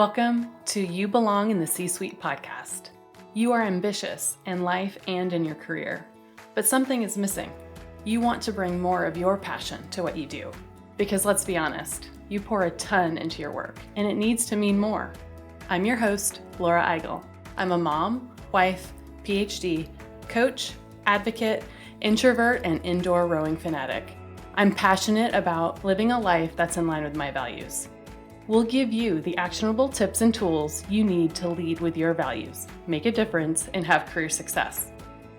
Welcome to You Belong in the C-Suite podcast. You are ambitious in life and in your career, but something is missing. You want to bring more of your passion to what you do. Because let's be honest, you pour a ton into your work, and it needs to mean more. I'm your host, Laura Eigel. I'm a mom, wife, PhD, coach, advocate, introvert, and indoor rowing fanatic. I'm passionate about living a life that's in line with my values. We'll give you the actionable tips and tools you need to lead with your values, make a difference, and have career success.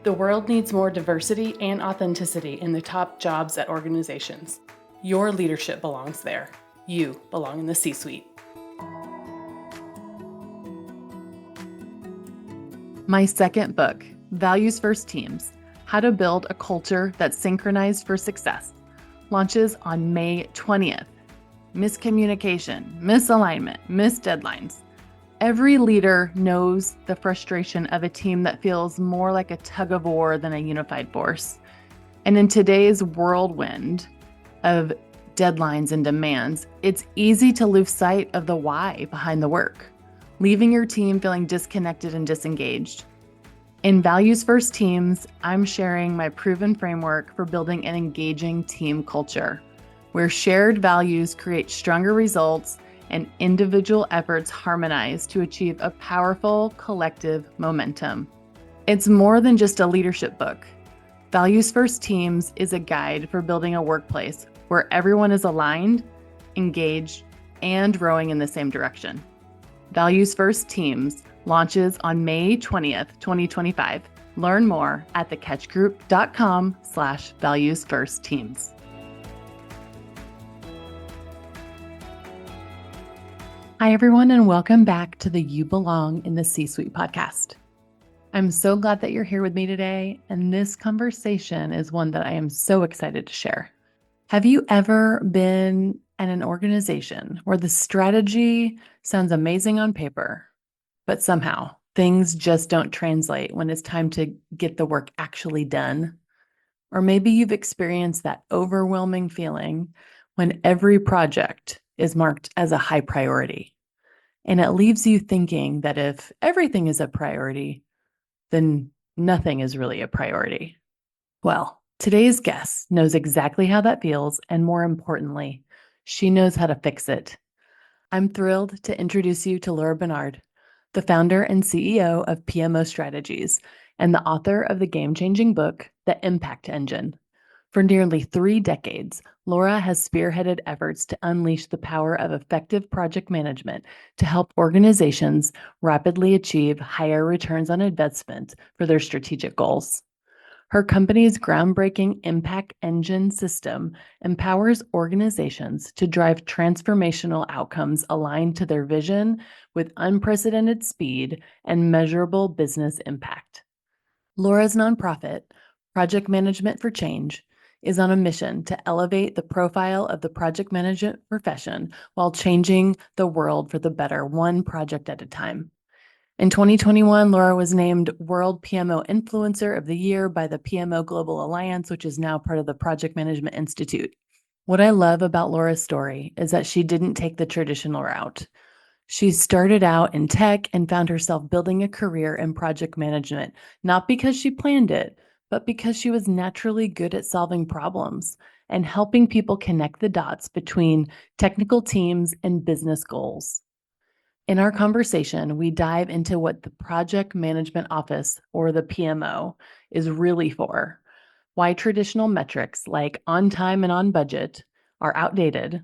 The world needs more diversity and authenticity in the top jobs at organizations. Your leadership belongs there. You belong in the C-Suite. My second book, Values First Teams: How to Build a Culture That's Synchronized for Success, launches on May 20th. Miscommunication, misalignment, missed deadlines. Every leader knows the frustration of a team that feels more like a tug of war than a unified force. And in today's whirlwind of deadlines and demands, it's easy to lose sight of the why behind the work, leaving your team feeling disconnected and disengaged. In Values First Teams, I'm sharing my proven framework for building an engaging team culture, where shared values create stronger results and individual efforts harmonize to achieve a powerful collective momentum. It's more than just a leadership book. Values First Teams is a guide for building a workplace where everyone is aligned, engaged, and rowing in the same direction. Values First Teams launches on May 20th, 2025. Learn more at thecatchgroup.com/valuesfirstteams. Hi, everyone, and welcome back to the You Belong in the C-Suite podcast. I'm so glad that you're here with me today, and this conversation is one that I am so excited to share. Have you ever been at an organization where the strategy sounds amazing on paper, but somehow things just don't translate when it's time to get the work actually done? Or maybe you've experienced that overwhelming feeling when every project is marked as a high priority. And it leaves you thinking that if everything is a priority, then nothing is really a priority. Well, today's guest knows exactly how that feels, and more importantly, she knows how to fix it. I'm thrilled to introduce you to Laura Bernard, the founder and CEO of PMO Strategies and the author of the game-changing book, The Impact Engine. For nearly 3 decades, Laura has spearheaded efforts to unleash the power of effective project management to help organizations rapidly achieve higher returns on investment for their strategic goals. Her company's groundbreaking Impact Engine system empowers organizations to drive transformational outcomes aligned to their vision with unprecedented speed and measurable business impact. Laura's nonprofit, Project Management for Change, is on a mission to elevate the profile of the project management profession while changing the world for the better, one project at a time. In 2021, Laura was named World PMO Influencer of the Year by the PMO Global Alliance, which is now part of the Project Management Institute. What I love about Laura's story is that she didn't take the traditional route. She started out in tech and found herself building a career in project management, not because she planned it, but because she was naturally good at solving problems and helping people connect the dots between technical teams and business goals. In our conversation, we dive into what the Project Management Office, or the PMO, is really for, why traditional metrics like on time and on budget are outdated,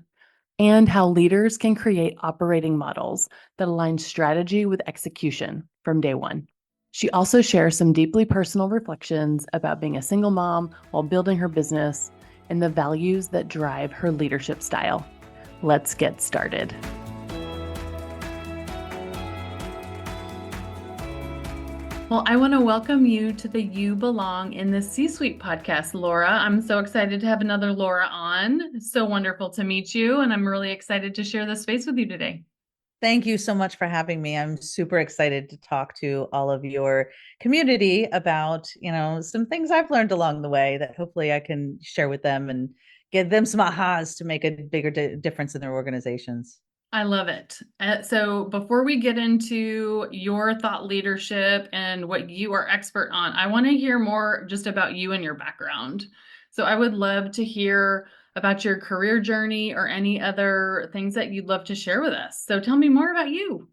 and how leaders can create operating models that align strategy with execution from day one. She also shares some deeply personal reflections about being a single mom while building her business and the values that drive her leadership style. Let's get started. Well, I want to welcome you to the You Belong in the C-Suite podcast, Laura. I'm so excited to have another Laura on. So wonderful to meet you, and I'm really excited to share this space with you today. Thank you so much for having me. I'm super excited to talk to all of your community about, some things I've learned along the way that hopefully I can share with them and give them some ahas to make a bigger difference in their organizations. I love it. So before we get into your thought leadership and what you are expert on, I want to hear more just about you and your background. So I would love to hear about your career journey or any other things that you'd love to share with us. So tell me more about you.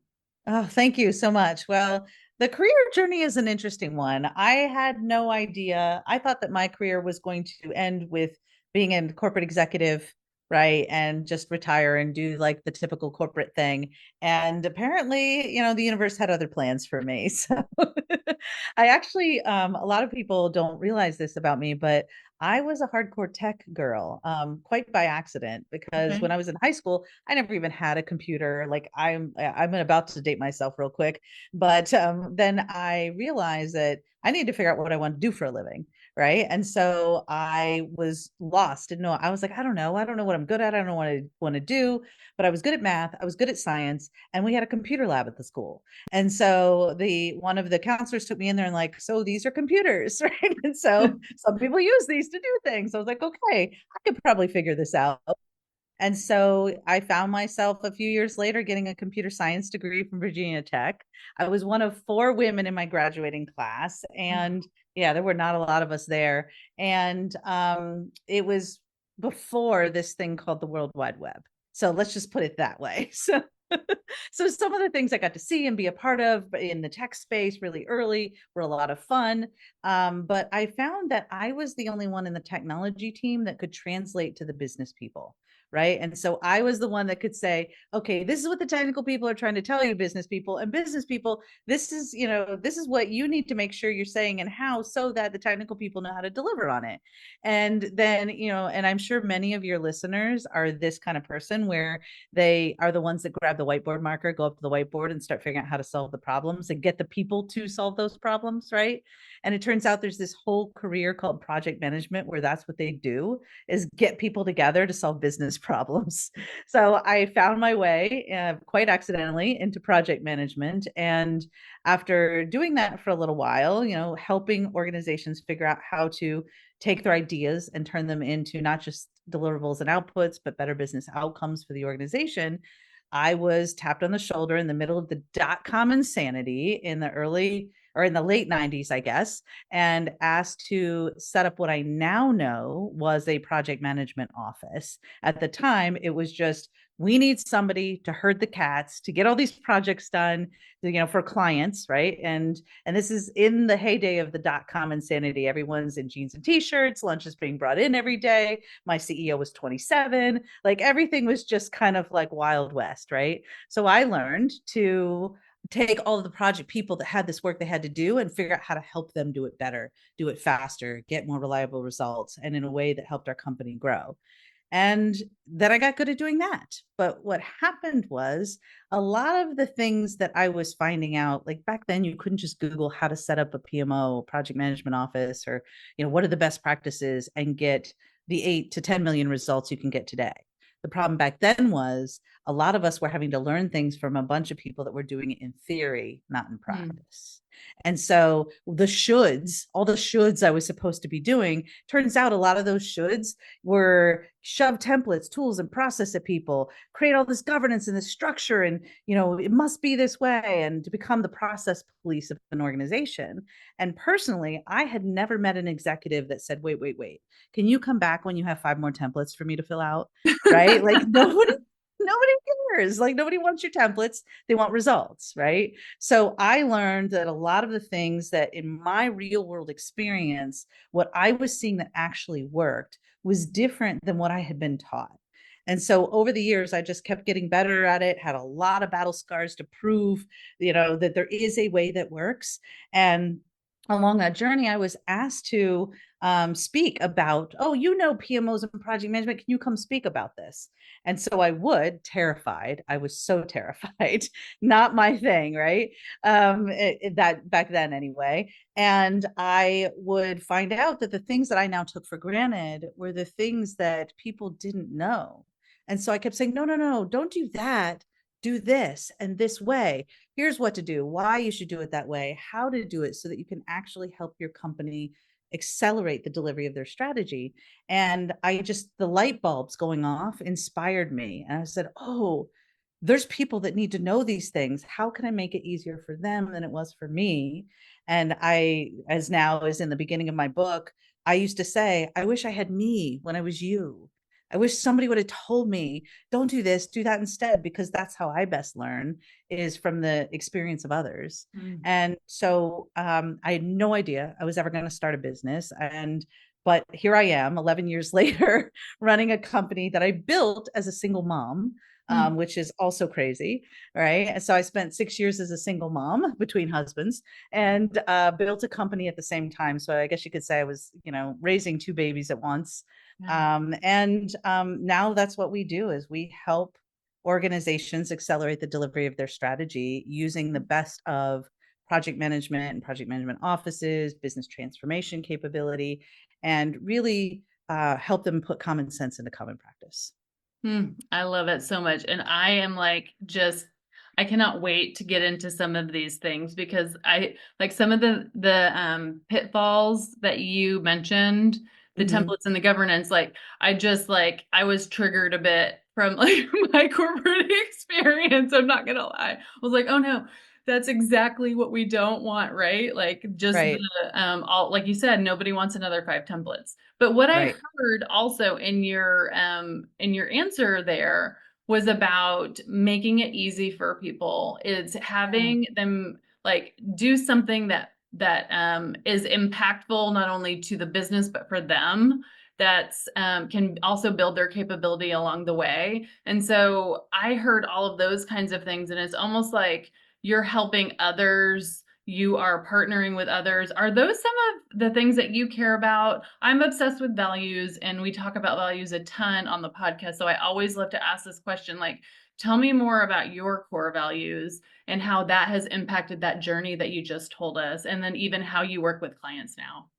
Oh, thank you so much. Well, the career journey is an interesting one. I had no idea. I thought that my career was going to end with being a corporate executive, right? And just retire and do like the typical corporate thing. And apparently, the universe had other plans for me. So I actually, a lot of people don't realize this about me, but I was a hardcore tech girl, quite by accident, because Okay. when I was in high school, I never even had a computer. Like I'm about to date myself real quick, but then I realized that I need to figure out what I want to do for a living, right? And so I was lost. Didn't know. I was like, I don't know. I don't know what I'm good at. I don't know what I want to do. But I was good at math. I was good at science, and we had a computer lab at the school. And so the one of the counselors took me in there and like, so these are computers, right? And so some people use these to do things. I was like, okay, I could probably figure this out. And so I found myself a few years later getting a computer science degree from Virginia Tech. I was one of four women in my graduating class. And yeah, there were not a lot of us there. And it was before this thing called the World Wide Web. So let's just put it that way. So some of the things I got to see and be a part of in the tech space really early were a lot of fun. But I found that I was the only one in the technology team that could translate to the business people. Right. And so I was the one that could say, okay, this is what the technical people are trying to tell you, business people, and business people, this is what you need to make sure you're saying and how, so that the technical people know how to deliver on it. And then, and I'm sure many of your listeners are this kind of person where they are the ones that grab the whiteboard marker, go up to the whiteboard and start figuring out how to solve the problems and get the people to solve those problems. Right. And it turns out there's this whole career called project management where that's what they do, is get people together to solve business problems. So I found my way quite accidentally into project management. And after doing that for a little while, helping organizations figure out how to take their ideas and turn them into not just deliverables and outputs, but better business outcomes for the organization, I was tapped on the shoulder in the middle of the dot-com insanity in the early or in the late 90s, I guess, and asked to set up what I now know was a project management office. At the time, it was just, we need somebody to herd the cats, to get all these projects done, for clients, right? And this is in the heyday of the dot-com insanity. Everyone's in jeans and t-shirts, lunch is being brought in every day. My CEO was 27. Like everything was just kind of like Wild West, right? So I learned to take all of the project people that had this work they had to do and figure out how to help them do it better, do it faster, get more reliable results, and in a way that helped our company grow. And then I got good at doing that. But what happened was a lot of the things that I was finding out, like back then, you couldn't just Google how to set up a PMO, project management office, or, what are the best practices and get the 8 to 10 million results you can get today. The problem back then was a lot of us were having to learn things from a bunch of people that were doing it in theory, not in Mm. practice. And so all the shoulds I was supposed to be doing, turns out a lot of those shoulds were shove templates, tools, and process at people, create all this governance and this structure, and it must be this way, and to become the process police of an organization. And personally, I had never met an executive that said, wait, can you come back when you have 5 more templates for me to fill out? Right? Like nobody cares. Like nobody wants your templates. They want results, right? So I learned that a lot of the things that in my real world experience, what I was seeing that actually worked was different than what I had been taught. And so over the years, I just kept getting better at it, had a lot of battle scars to prove, that there is a way that works. And along that journey, I was asked to speak about, oh, PMOs and project management. Can you come speak about this? And so I would, terrified. I was so terrified, not my thing, right? That back then anyway. And I would find out that the things that I now took for granted were the things that people didn't know. And so I kept saying, no, no, no, don't do that. Do this and this way. Here's what to do, why you should do it that way, how to do it so that you can actually help your company accelerate the delivery of their strategy. And the light bulbs going off inspired me. And I said, oh, there's people that need to know these things. How can I make it easier for them than it was for me? And I, as now is in the beginning of my book, I used to say, I wish I had me when I was you. I wish somebody would have told me, don't do this, do that instead, because that's how I best learn, is from the experience of others. Mm. And so I had no idea I was ever going to start a business. But here I am 11 years later, running a company that I built as a single mom, Mm. which is also crazy, right? And so I spent 6 years as a single mom between husbands, and built a company at the same time. So I guess you could say I was, raising two babies at once. Yeah. Now that's what we do, is we help organizations accelerate the delivery of their strategy using the best of project management and project management offices, business transformation capability, and really help them put common sense into common practice. I love it so much. And I am like, I cannot wait to get into some of these things because I like some of the pitfalls that you mentioned, the Mm-hmm. templates and the governance, like I was triggered a bit from like my corporate experience. I'm not gonna lie. I was like, oh no, that's exactly what we don't want, right? Like just the Right, all like you said, nobody wants another 5 templates. But what I right. heard also in your answer there was about making it easy for people is Yeah. having them like do something that is impactful not only to the business but for them that's can also build their capability along the way. And so I heard all of those kinds of things, and it's almost like you're helping others, you are partnering with others. Are those some of the things that you care about? I'm obsessed with values, and we talk about values a ton on the podcast. So I always love to ask this question, like, tell me more about your core values and how that has impacted that journey that you just told us, and then even how you work with clients now.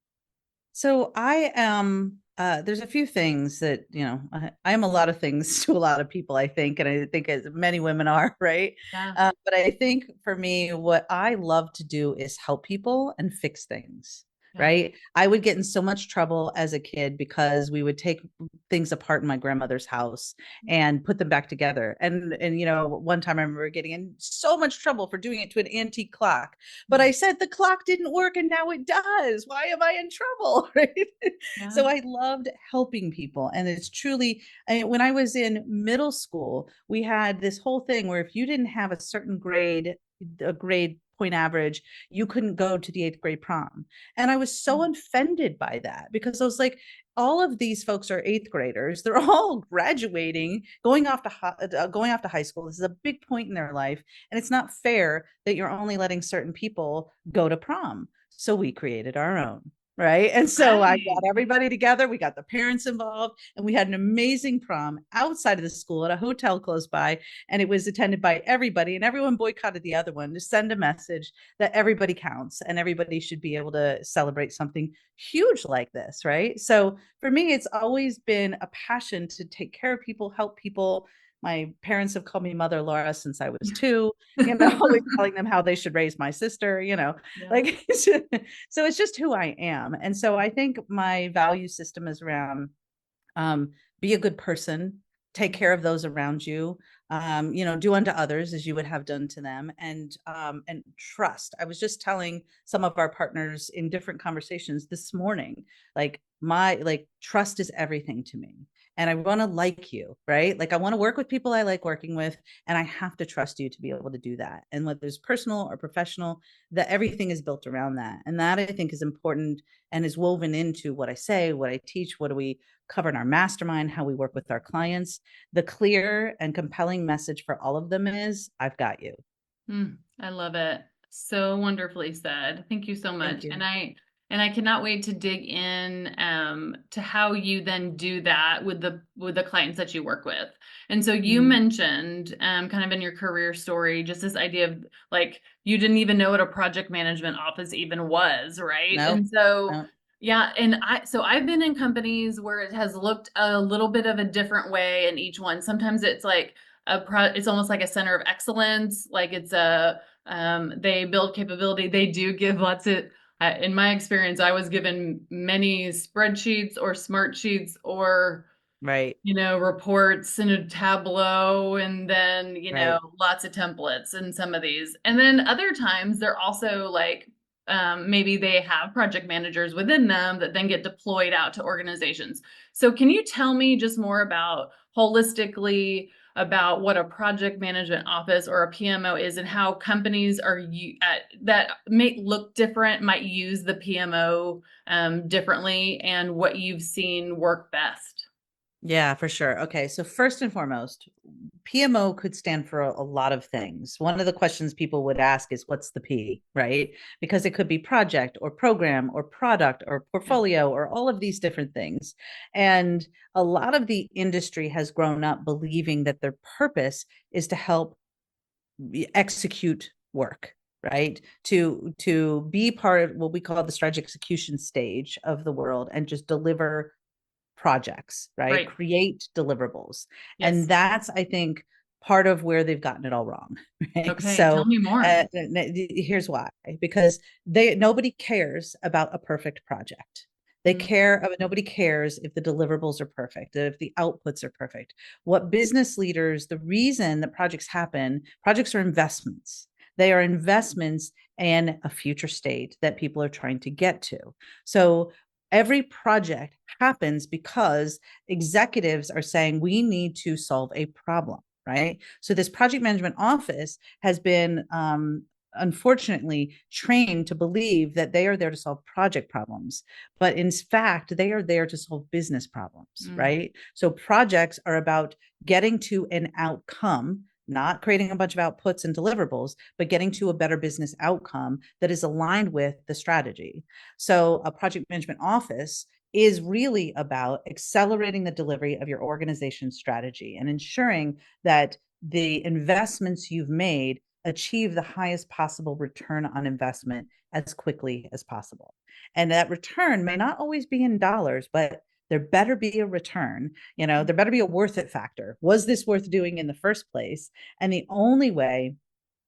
So I am, there's a few things that, I am a lot of things to a lot of people, I think, and I think as many women are, right? Yeah. But I think for me, what I love to do is help people and fix things. Yeah. Right. I would get in so much trouble as a kid because we would take things apart in my grandmother's house and put them back together. And one time I remember getting in so much trouble for doing it to an antique clock. But I said the clock didn't work and now it does. Why am I in trouble? Right. Yeah. So I loved helping people. And it's truly, when I was in middle school, we had this whole thing where if you didn't have a certain grade, a grade point average, you couldn't go to the eighth grade prom. And I was so offended by that because I was like, all of these folks are eighth graders. They're all graduating, going off to high school. This is a big point in their life, and it's not fair that you're only letting certain people go to prom. So we created our own. Right. And so I Right. got everybody together. We got the parents involved, and we had an amazing prom outside of the school at a hotel close by. And it was attended by everybody, and everyone boycotted the other one to send a message that everybody counts and everybody should be able to celebrate something huge like this. Right. So for me, it's always been a passion to take care of people, help people. My parents have called me Mother Laura since I was two, always telling them how they should raise my sister, Yeah. like, so it's just who I am. And so I think my value system is around um, be a good person, take care of those around you, do unto others as you would have done to them, and trust. I was just telling some of our partners in different conversations this morning, like trust is everything to me. And I want to like you, right? Like I want to work with people I like working with, and I have to trust you to be able to do that. And whether it's personal or professional, that everything is built around that. And that I think is important and is woven into what I say, what I teach, what do we cover in our mastermind, how we work with our clients. The clear and compelling message for all of them is I've got you. I love it. So wonderfully said. Thank you so Thank much. you. And I cannot wait to dig in to how you then do that with the clients that you work with. And so you Mm. mentioned kind of in your career story just this idea of like you didn't even know what a project management office even was, right? No, And so no. yeah, and I've been in companies where it has looked a little bit of a different way in each one. Sometimes it's like it's almost like a center of excellence, like it's a they build capability. They do give lots of, in my experience, I was given many spreadsheets or smart sheets or Right. Reports in a Tableau and then, Right. lots of templates in some of these. And then other times they're also like, maybe they have project managers within them that then get deployed out to organizations. So can you tell me just more about holistically about what a project management office or a PMO is and how companies that may look different might use the PMO differently and what you've seen work best? Yeah, for sure. Okay. So, first and foremost, PMO could stand for a lot of things. One of the questions people would ask is, what's the P, right? Because it could be project or program or product or Yeah. portfolio or all of these different things. And a lot of the industry has grown up believing that their purpose is to help execute work, right? To be part of what we call the strategy execution stage of the world and just deliver projects, right? Right. Create deliverables. And Yes. that's, I think, part of where they've gotten it all wrong. Right? Okay. Tell So me more. here's why: because nobody cares about a perfect project. Mm, Nobody cares if the deliverables are perfect, if the outputs are perfect. What business leaders, the reason that projects are investments. They are investments in a future state that people are trying to get to. So every project happens because executives are saying we need to solve a problem, right? So this project management office has been unfortunately trained to believe that they are there to solve project problems, but in fact they are there to solve business problems, mm, right? So projects are about getting to an outcome, not creating a bunch of outputs and deliverables, but getting to a better business outcome that is aligned with the strategy. So a project management office is really about accelerating the delivery of your organization's strategy and ensuring that the investments you've made achieve the highest possible return on investment as quickly as possible. And that return may not always be in dollars, but there better be a return. There better be a worth it factor. Was this worth doing in the first place? And the only way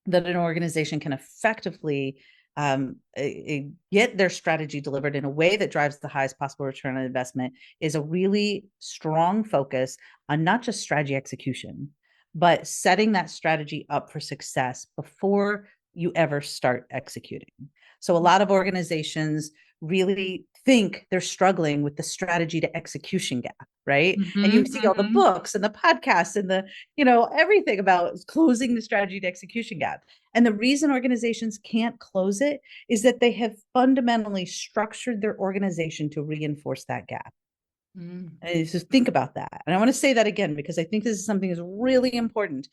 that an organization can effectively get their strategy delivered in a way that drives the highest possible return on investment is a really strong focus on not just strategy execution, but setting that strategy up for success before you ever start executing. So a lot of organizations really think they're struggling with the strategy to execution gap, right? And you mhm, see all the mhm, books and the podcasts and the, everything about closing the strategy to execution gap. And the reason organizations can't close it is that they have fundamentally structured their organization to reinforce that gap. mm, And just think about that. And I want to say that again because I think this is something that's really important.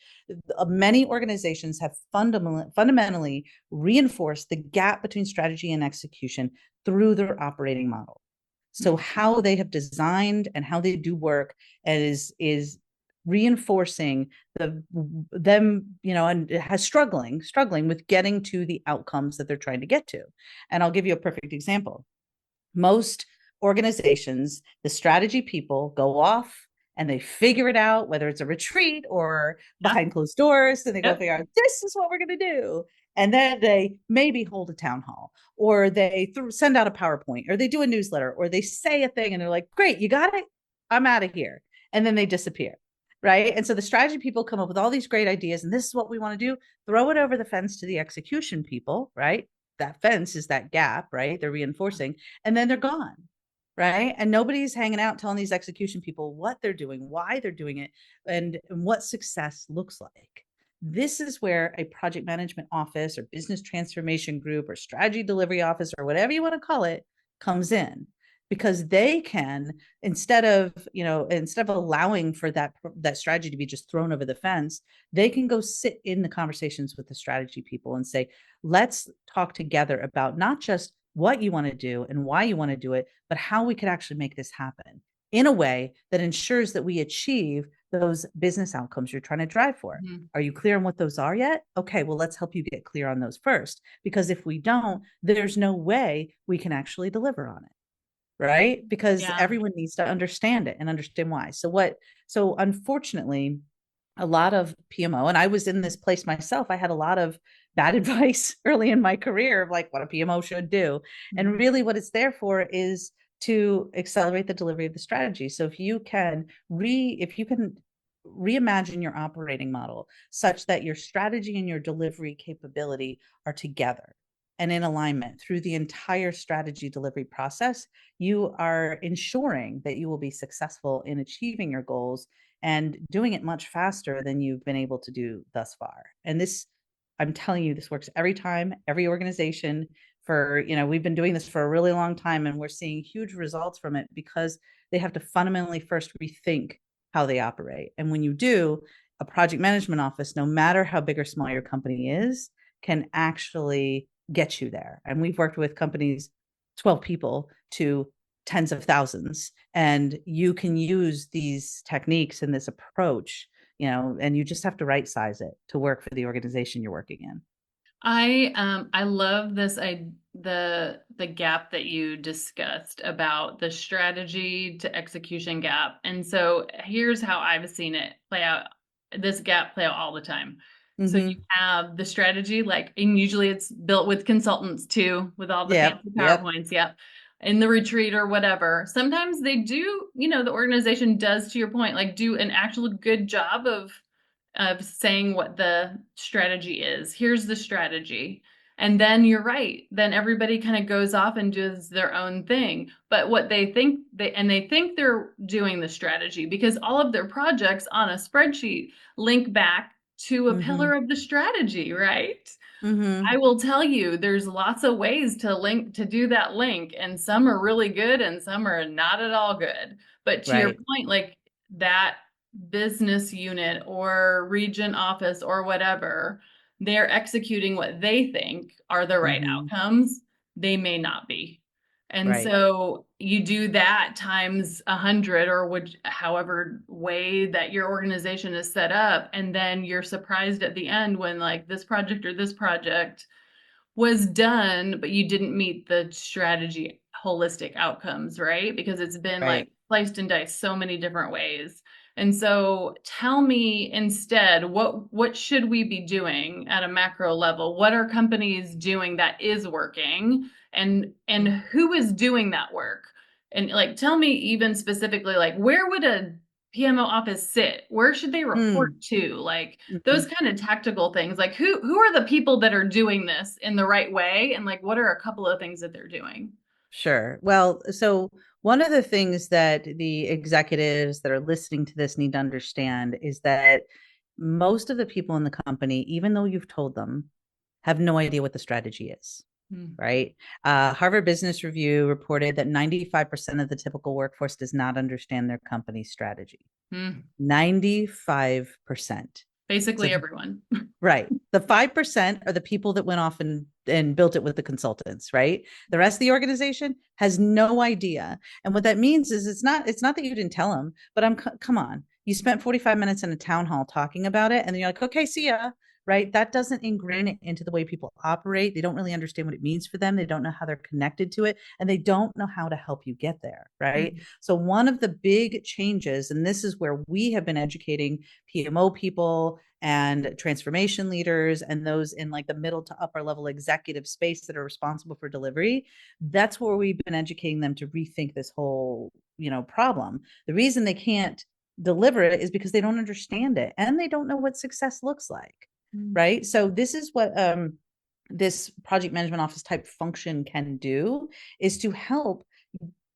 Many organizations have fundamentally reinforced the gap between strategy and execution through their operating model. So mm, how they have designed and how they do work is reinforcing them, and has struggling with getting to the outcomes that they're trying to get to. And I'll give you a perfect example. Most organizations, the strategy people go off and they figure it out, whether it's a retreat or yeah, behind closed doors, and they go yep, figure out this is what we're going to do. And then they maybe hold a town hall, or they send out a PowerPoint, or they do a newsletter, or they say a thing and they're like, great, you got it. I'm out of here. And then they disappear. Right. And so the strategy people come up with all these great ideas, and this is what we want to do. Throw it over the fence to the execution people. Right. That fence is that gap. Right. They're reinforcing, and then they're gone. Right. And nobody's hanging out telling these execution people what they're doing, why they're doing it, and what success looks like. This is where a project management office or business transformation group or strategy delivery office or whatever you want to call it comes in, because they can, instead of allowing for that strategy to be just thrown over the fence, they can go sit in the conversations with the strategy people and say, let's talk together about not just what you want to do and why you want to do it, but how we could actually make this happen in a way that ensures that we achieve those business outcomes you're trying to drive for. mhm, Are you clear on what those are yet? Okay, well, let's help you get clear on those first, because if we don't, there's no way we can actually deliver on it, right? Because yeah, everyone needs to understand it and understand why. So unfortunately, a lot of PMO, and I was in this place myself, I had a lot of bad advice early in my career of like what a PMO should do. And mhm, really what it's there for is to accelerate the delivery of the strategy. So if you can reimagine your operating model such that your strategy and your delivery capability are together and in alignment through the entire strategy delivery process, you are ensuring that you will be successful in achieving your goals and doing it much faster than you've been able to do thus far. And this, I'm telling you, this works every time, every organization. We've been doing this for a really long time, and we're seeing huge results from it because they have to fundamentally first rethink how they operate. And when you do, a project management office, no matter how big or small your company is, can actually get you there. And we've worked with companies, 12 people to tens of thousands, and you can use these techniques and this approach, and you just have to right size it to work for the organization you're working in. I love this the gap that you discussed about the strategy to execution gap. And so here's how I've seen it play out, this gap play out all the time. So you Mm-hmm. have the strategy, and usually it's built with consultants too, with all the Yep. fancy Yep. PowerPoints, yep, in the retreat or whatever. Sometimes they do, the organization does, to your point, like do an actual good job of saying what the strategy is. Here's the strategy. And then you're right. Then everybody kind of goes off and does their own thing. But what they think they think they're doing the strategy because all of their projects on a spreadsheet link back to a Mm-hmm. pillar of the strategy, right? Mm-hmm. I will tell you, there's lots of ways to do that link, and some are really good and some are not at all good. But to your Right. point, like that business unit or region office or whatever, they're executing what they think are the right Mm-hmm. outcomes. They may not be. And Right. so you do that times 100 or however way that your organization is set up. And then you're surprised at the end when like this project or this project was done, but you didn't meet the strategy holistic outcomes, right? Because it's been like Right. sliced and diced so many different ways. And so tell me instead, what should we be doing at a macro level? What are companies doing that is working and who is doing that work? And like tell me even specifically like where would a PMO office sit? Where should they report Mm. to? Like those Mm-hmm. kind of tactical things, like who are the people that are doing this in the right way, and like what are a couple of things that they're doing? Sure. Well, so one of the things that the executives that are listening to this need to understand is that most of the people in the company, even though you've told them, have no idea what the strategy is. Hmm. Right. Harvard Business Review reported that 95% of the typical workforce does not understand their company's strategy. Hmm. 95%. So Basically everyone. right. The 5% are the people that went off and built it with the consultants, right? The rest of the organization has no idea. And what that means is it's not that you didn't tell them, but come on. You spent 45 minutes in a town hall talking about it and then you're like, "Okay, see ya." Right? That doesn't ingrain it into the way people operate. They don't really understand what it means for them. They don't know how they're connected to it and they don't know how to help you get there, right? Mhm. So one of the big changes, and this is where we have been educating PMO people and transformation leaders and those in like the middle to upper level executive space that are responsible for delivery, that's where we've been educating them to rethink this whole problem. The reason they can't deliver it is because they don't understand it and they don't know what success looks like, Mhm. right? So this is what this project management office type function can do, is to help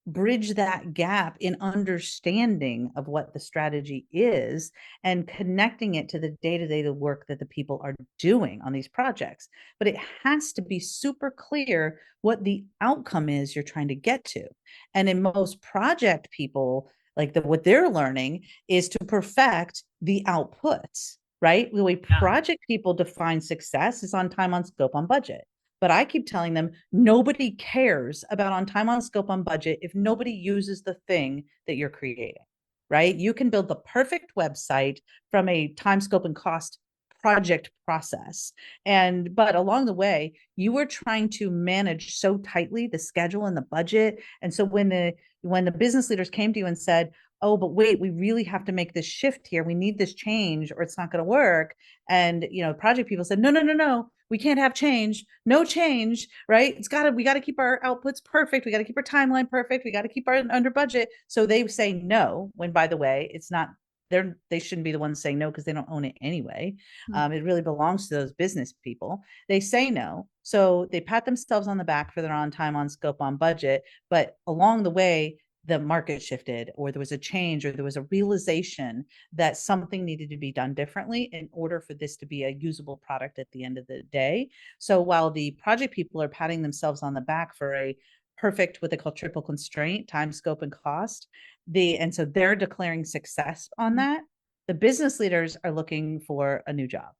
bridge that gap in understanding of what the strategy is and connecting it to the day-to-day work that the people are doing on these projects. But it has to be super clear what the outcome is you're trying to get to. And in most project people, like what they're learning is to perfect the outputs, right? The way Yeah. project people define success is on time, on scope, on budget. But I keep telling them nobody cares about on time, on scope, on budget if nobody uses the thing that you're creating, right? You can build the perfect website from a time, scope, and cost project process. But along the way, you were trying to manage so tightly the schedule and the budget. And so when the business leaders came to you and said, "Oh, but wait, we really have to make this shift here. We need this change or it's not going to work." And project people said, "No, no, no, no. we can't have change, no change, right? We got to keep our outputs perfect. We got to keep our timeline perfect. We got to keep our under budget. So they say no, when by the way, it's not, they shouldn't be the ones saying no because they don't own it anyway. It really belongs to those business people. They say no. So they pat themselves on the back for their on time, on scope, on budget. But along the way, the market shifted, or there was a change, or there was a realization that something needed to be done differently in order for this to be a usable product at the end of the day. So while the project people are patting themselves on the back for a perfect, what they call triple constraint, time, scope, and cost, and so they're declaring success on that. The business leaders are looking for a new job,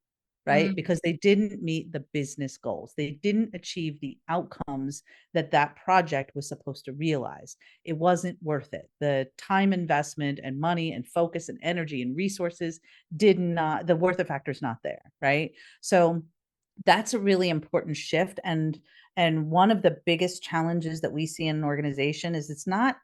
right? Because they didn't meet the business goals. They didn't achieve the outcomes that that project was supposed to realize. It wasn't worth it. The time investment and money and focus and energy and resources the worth it factor is not there, right? So that's a really important shift. And one of the biggest challenges that we see in an organization is it's not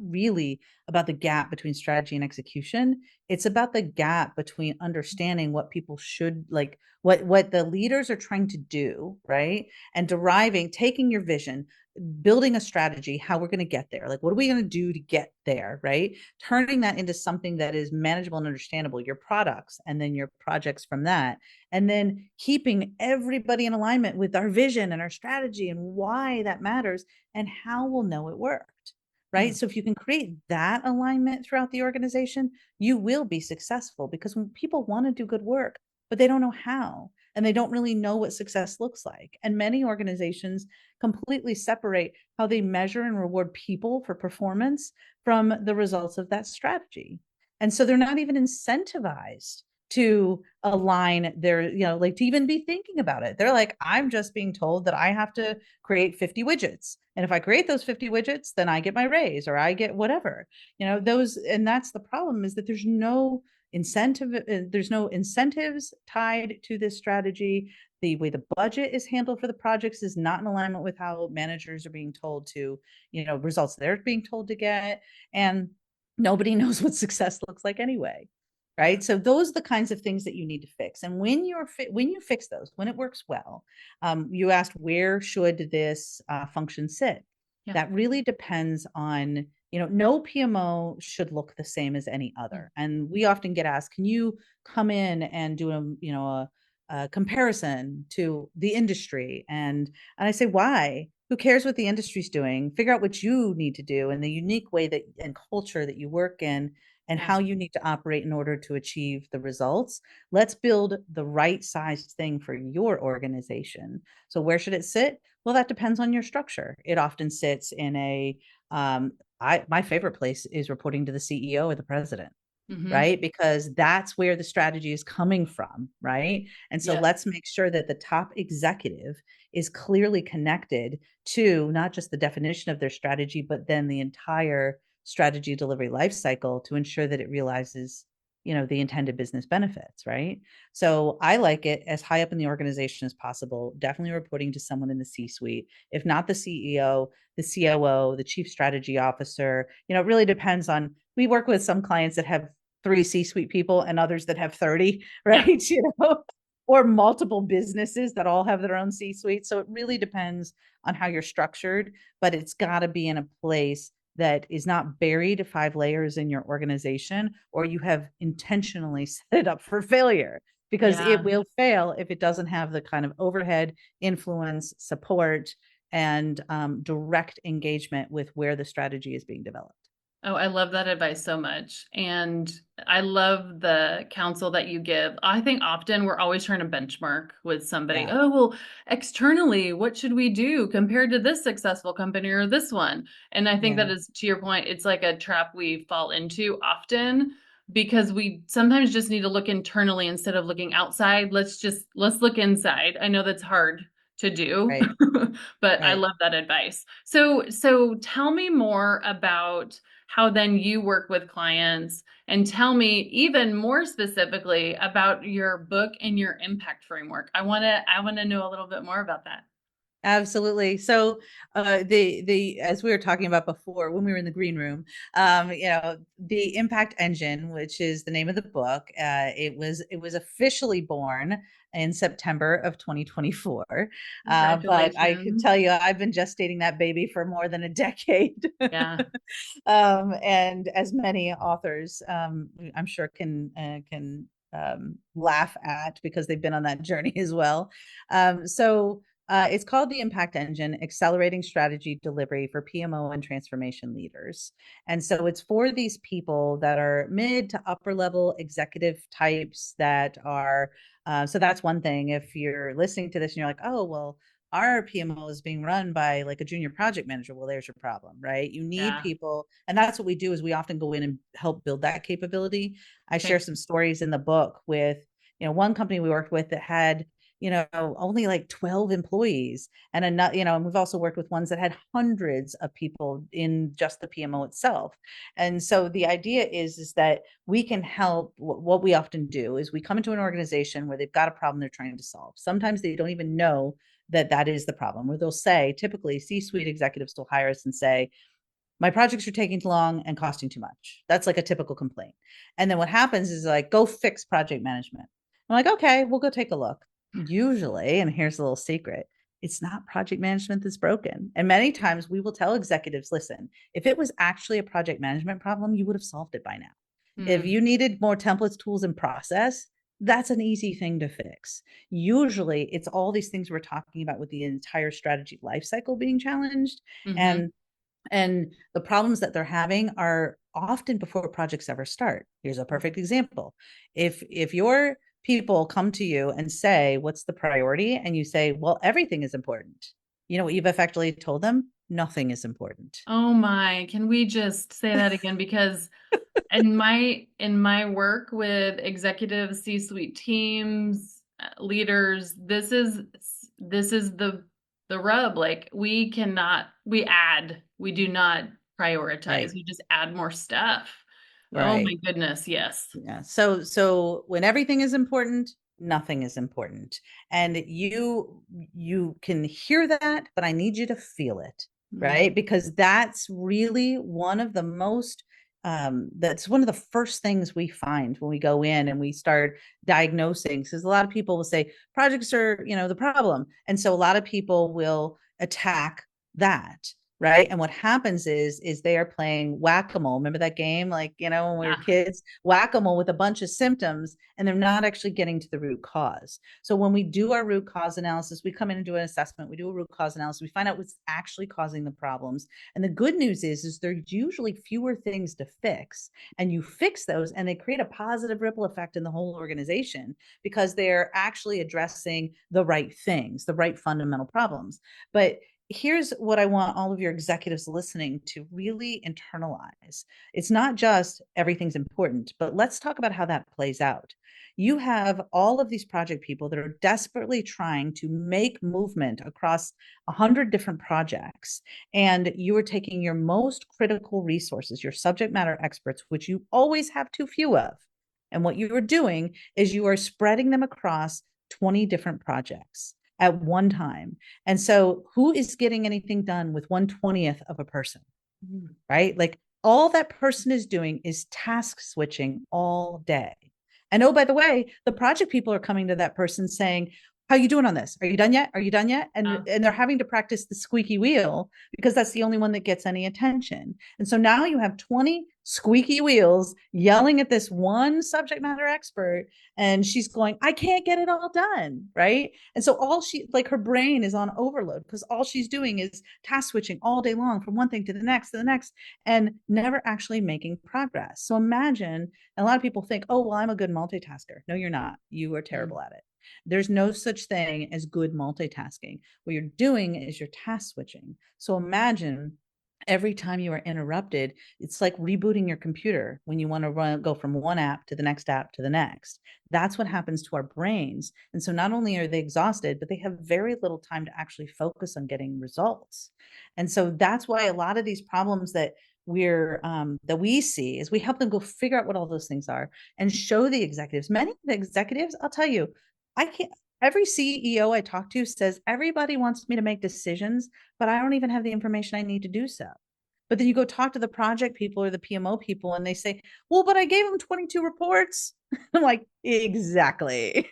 really about the gap between strategy and execution. It's about the gap between understanding what people should like, what the leaders are trying to do, right? And taking your vision, building a strategy, how we're going to get there. Like, what are we going to do to get there, right? Turning that into something that is manageable and understandable, your products and then your projects from that. And then keeping everybody in alignment with our vision and our strategy and why that matters and how we'll know it worked, right? So if you can create that alignment throughout the organization, you will be successful, because when people want to do good work, but they don't know how, and they don't really know what success looks like. And many organizations completely separate how they measure and reward people for performance from the results of that strategy. And so they're not even incentivized to align their, like, to even be thinking about it. They're like, I'm just being told that I have to create 50 widgets. And if I create those 50 widgets, then I get my raise or I get whatever, and that's the problem, is that there's no incentives tied to this strategy. The way the budget is handled for the projects is not in alignment with how managers are being told to, results they're being told to get. And nobody knows what success looks like anyway. Right. So those are the kinds of things that you need to fix. And when you fix those, when it works well, you asked, where should this function sit? Yeah. That really depends on, no PMO should look the same as any other. And we often get asked, can you come in and do a comparison to the industry? And I say, why? Who cares what the industry's doing? Figure out what you need to do and the unique way that and culture that you work in, and how you need to operate in order to achieve the results. Let's build the right sized thing for your organization. So where should it sit? Well, that depends on your structure. It often sits in my favorite place is reporting to the CEO or the president. Right? Because that's where the strategy is coming from, right? And so let's make sure that the top executive is clearly connected to not just the definition of their strategy, but then the entire strategy delivery life cycle to ensure that it realizes, the intended business benefits, right? So I like it as high up in the organization as possible, definitely reporting to someone in the C-suite, if not the CEO, the COO, the chief strategy officer. It really depends on, we work with some clients that have 3 C-suite people and others that have 30, right? Or multiple businesses that all have their own C-suite. So it really depends on how you're structured, but it's got to be in a place that is not buried 5 layers in your organization, or you have intentionally set it up for failure, because it will fail if it doesn't have the kind of overhead, influence, support, and direct engagement with where the strategy is being developed. Oh, I love that advice so much. And I love the counsel that you give. I think often we're always trying to benchmark with somebody. Oh, well, externally, what should we do compared to this successful company or this one? And I think that is, to your point, it's like a trap we fall into often, because we sometimes just need to look internally instead of looking outside. Let's look inside. I know that's hard to do, right. but right. I love that advice. So tell me more about how then you work with clients, and tell me even more specifically about your book and your impact framework. I want to know a little bit more about that. Absolutely. So, the as we were talking about before when we were in the green room, the Impact Engine, which is the name of the book, it was officially born in September of 2024. But I could Congratulations. tell you, I've been gestating that baby for more than a decade. Yeah. And as many authors, I'm sure can laugh at because they've been on that journey as well. It's called the Impact Engine, Accelerating Strategy Delivery for PMO and Transformation Leaders. And so it's for these people that are mid to upper level executive types that are, so that's one thing. If you're listening to this and you're like, oh, well, our PMO is being run by like a junior project manager. Well, there's your problem, right? You need Yeah. people. And that's what we do is we often go in and help build that capability. I share Okay. some stories in the book with, one company we worked with that had, only like 12 employees and and we've also worked with ones that had hundreds of people in just the PMO itself. And so the idea is that we can help. What we often do is we come into an organization where they've got a problem they're trying to solve. Sometimes they don't even know that is the problem, where they'll say, typically C-suite executives will hire us and say, my projects are taking too long and costing too much. That's like a typical complaint. And then what happens is like, go fix project management. I'm like, okay, we'll go take a look. Usually, and here's a little secret, it's not project management that's broken. And many times we will tell executives, listen, if it was actually a project management problem, you would have solved it by now. If Mm. you needed more templates, tools, and process, that's an easy thing to fix. Usually it's all these things we're talking about with the entire strategy lifecycle being challenged. Mm-hmm. And the problems that they're having are often before projects ever start. Here's a perfect example. If your people come to you and say, what's the priority? And you say, well, everything is important. You know what you've effectively told them? Nothing is important. Oh my, can we just say that again? Because in my work with executive C-suite teams, leaders, this is the rub. Like we do not prioritize. Right. We just add more stuff. Oh my Right. goodness, yes. Yeah. So when everything is important, nothing is important. And you can hear that, but I need you to feel it, Mm, right? Because that's really one of the most that's one of the first things we find when we go in and we start diagnosing. Because a lot of people will say projects are, the problem. And so a lot of people will attack that, right? And what happens is they are playing whack-a-mole. Remember that game, like, when we were yeah. kids, whack-a-mole with a bunch of symptoms, and they're not actually getting to the root cause. So when we do our root cause analysis, we come in and do an assessment, we do a root cause analysis, we find out what's actually causing the problems. And the good news is there's usually fewer things to fix, and you fix those and they create a positive ripple effect in the whole organization because they're actually addressing the right things, the right fundamental problems. But here's what I want all of your executives listening to really internalize. It's not just everything's important, but let's talk about how that plays out. You have all of these project people that are desperately trying to make movement across 100 different projects. And you are taking your most critical resources, your subject matter experts, which you always have too few of. And what you are doing is you are spreading them across 20 different projects at one time. And so who is getting anything done with 1/20th of a person, Mm. right? Like all that person is doing is task switching all day. And oh, by the way, the project people are coming to that person saying, how are you doing on this? Are you done yet? Are you done yet? And Yeah. and they're having to practice the squeaky wheel because that's the only one that gets any attention. And so now you have 20 squeaky wheels yelling at this one subject matter expert, and she's going, I can't get it all done, right? And so all she, like, her brain is on overload because all she's doing is task switching all day long from one thing to the next, and never actually making progress. So imagine, and a lot of people think, oh, well, I'm a good multitasker. No, you're not. You are Mm. terrible at it. There's no such thing as good multitasking. What you're doing is you're task switching. So imagine every time you are interrupted, it's like rebooting your computer when you want to go from one app to the next app to the next. That's what happens to our brains. And so not only are they exhausted, but they have very little time to actually focus on getting results. And so that's why a lot of these problems that we see is we help them go figure out what all those things are and show the executives. Many of the executives, I'll tell you, I can't Every CEO I talk to says everybody wants me to make decisions, but I don't even have the information I need to do so. But then you go talk to the project people or the PMO people and they say, well, but I gave them 22 reports. I'm like, exactly.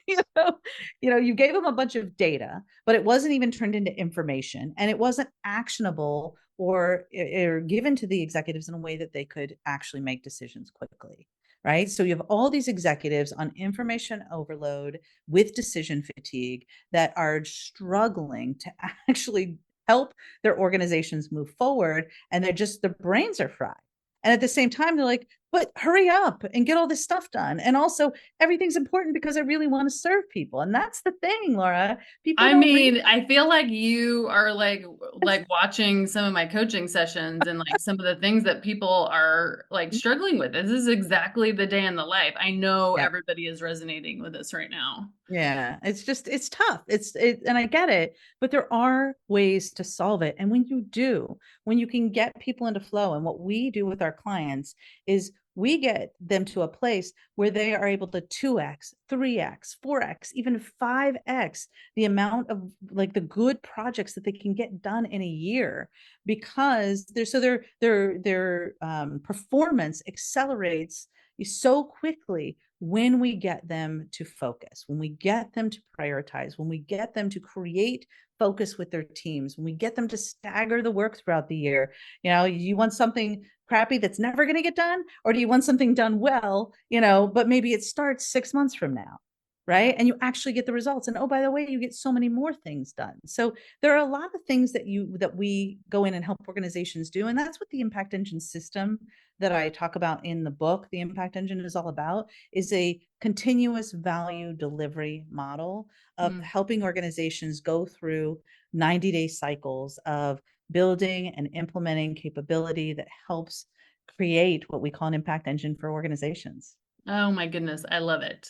You gave them a bunch of data, but it wasn't even turned into information and it wasn't actionable or given to the executives in a way that they could actually make decisions quickly. Right. So you have all these executives on information overload with decision fatigue that are struggling to actually help their organizations move forward, and their brains are fried. And at the same time, they're like, but hurry up and get all this stuff done. And also, everything's important because I really want to serve people. And that's the thing, Laura. People I don't read. mean, I feel like you are like watching some of my coaching sessions and like some of the things that people are like struggling with. This is exactly the day in the life. I know Yeah. everybody is resonating with this right now. Yeah, it's tough. And I get it, but there are ways to solve it. And when you can get people into flow, and what we do with our clients is we get them to a place where they are able to 2x, 3x, 4x, even 5x the amount of like the good projects that they can get done in a year because their performance accelerates so quickly when we get them to focus, when we get them to prioritize, when we get them to create focus with their teams, when we get them to stagger the work throughout the year. You want something crappy that's never going to get done, or do you want something done well, but maybe it starts 6 months from now, right? And you actually get the results. And oh, by the way, you get so many more things done. So there are a lot of things that we go in and help organizations do. And that's what the impact engine system that I talk about in the book, the impact engine, is all about, is a continuous value delivery model of Mm. helping organizations go through 90-day cycles of building and implementing capability that helps create what we call an impact engine for organizations. Oh my goodness, I love it.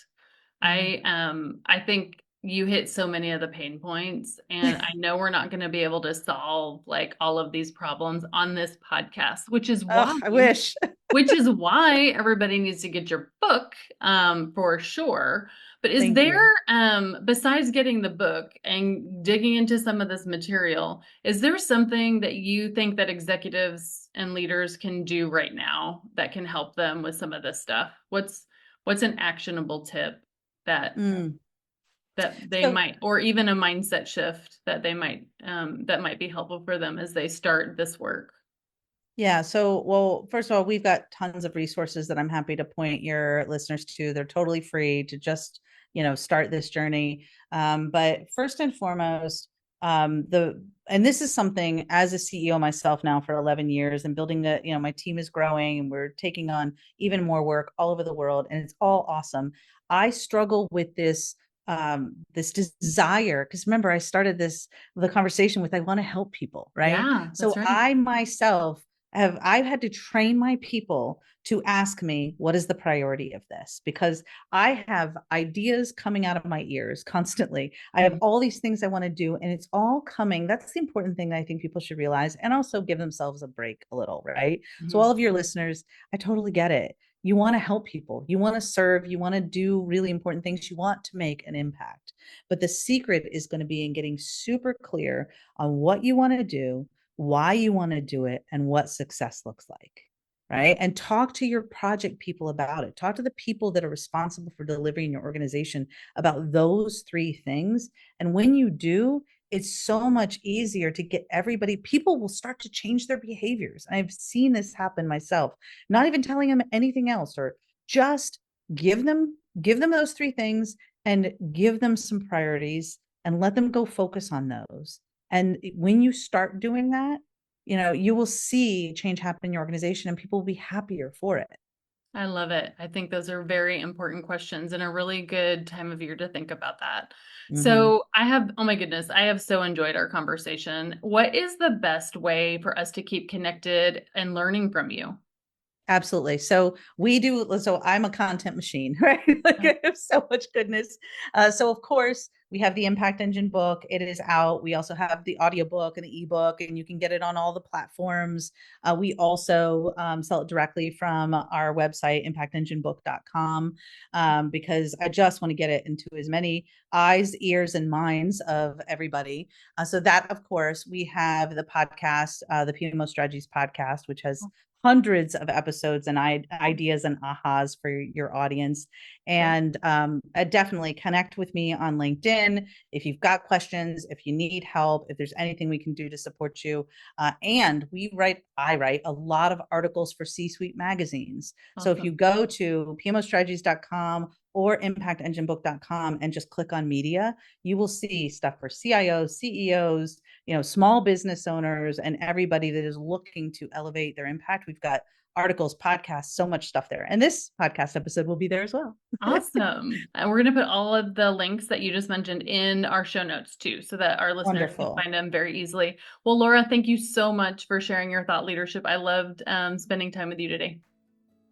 Mm. I think you hit so many of the pain points, and I know we're not going to be able to solve like all of these problems on this podcast, Oh, I wish. which is why everybody needs to get your book for sure. But is Thank there you. besides getting the book and digging into some of this material, is there something that you think that executives and leaders can do right now that can help them with some of this stuff? What's an actionable tip that Mm. they So might, or even a mindset shift that might be helpful for them as they start this work? Yeah. So, well, first of all, we've got tons of resources that I'm happy to point your listeners to. They're totally free to just, start this journey. But first and foremost, and this is something as a CEO myself now for 11 years and building my team is growing and we're taking on even more work all over the world and it's all awesome. I struggle with this desire because remember I started the conversation with I want to help people, right? Yeah, that's So right. I myself I've had to train my people to ask me what is the priority of this because I have ideas coming out of my ears constantly. I have Mm. all these things I want to do and it's all coming. That's the important thing that I think people should realize and also give themselves a break a little, right? So Mhm. all of your listeners, I totally get it. You want to help people, you want to serve, you want to do really important things, you want to make an impact. But the secret is going to be in getting super clear on what you want to do, why you want to do it, and what success looks like. Right. And talk to your project people about it. Talk to the people that are responsible for delivering your organization about those three things. And when you do, it's so much easier to get everybody, people will start to change their behaviors. I've seen this happen myself, not even telling them anything else or just give them those three things and give them some priorities and let them go focus on those. And when you start doing that, you will see change happen in your organization and people will be happier for it. I love it. I think those are very important questions and a really good time of year to think about that. Mm-hmm. So oh my goodness, I have so enjoyed our conversation. What is the best way for us to keep connected and learning from you? Absolutely. So I'm a content machine, right? Like I have so much goodness. So of course we have the Impact Engine book. It is out. We also have the audiobook and the ebook, and you can get it on all the platforms. We also sell it directly from our website, impactenginebook.com, because I just want to get it into as many eyes, ears, and minds of everybody. So that, of course, we have the podcast, the PMO Strategies podcast, which has hundreds of episodes and ideas and ahas for your audience. And definitely connect with me on LinkedIn if you've got questions, if you need help, if there's anything we can do to support you. And I write a lot of articles for C-suite magazines. Awesome. So if you go to pmostrategies.com or impactenginebook.com and just click on media, you will see stuff for CIOs, CEOs, small business owners, and everybody that is looking to elevate their impact. We've got articles, podcasts, so much stuff there. And this podcast episode will be there as well. Awesome. And we're going to put all of the links that you just mentioned in our show notes too, so that our listeners Wonderful. can find them very easily. Well, Laura, thank you so much for sharing your thought leadership. I loved spending time with you today.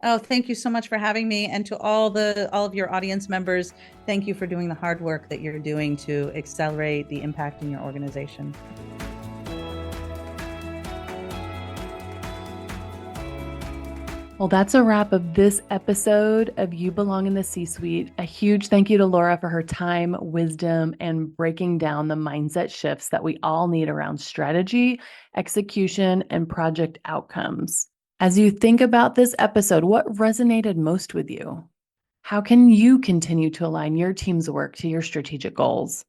Oh, thank you so much for having me. And to all of your audience members, thank you for doing the hard work that you're doing to accelerate the impact in your organization. Well, that's a wrap of this episode of You Belong in the C-Suite. A huge thank you to Laura for her time, wisdom, and breaking down the mindset shifts that we all need around strategy, execution, and project outcomes. As you think about this episode, what resonated most with you? How can you continue to align your team's work to your strategic goals?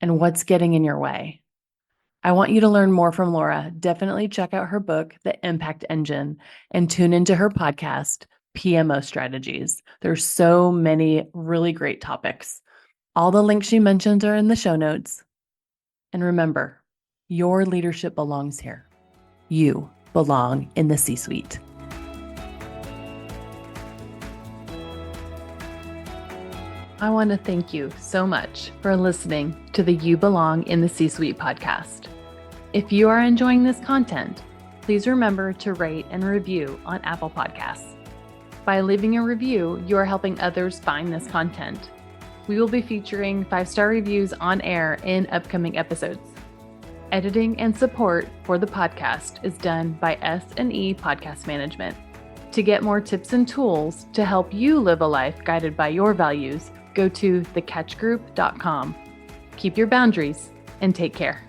And what's getting in your way? I want you to learn more from Laura. Definitely check out her book, The Impact Engine, and tune into her podcast, PMO Strategies. There's so many really great topics. All the links she mentions are in the show notes. And remember, your leadership belongs here. You belong in the C-suite. I want to thank you so much for listening to the You Belong in the C-Suite podcast. If you are enjoying this content, please remember to rate and review on Apple Podcasts. By leaving a review, you are helping others find this content. We will be featuring 5-star reviews on air in upcoming episodes. Editing and support for the podcast is done by S&E Podcast Management. To get more tips and tools to help you live a life guided by your values, go to thecatchgroup.com. Keep your boundaries and take care.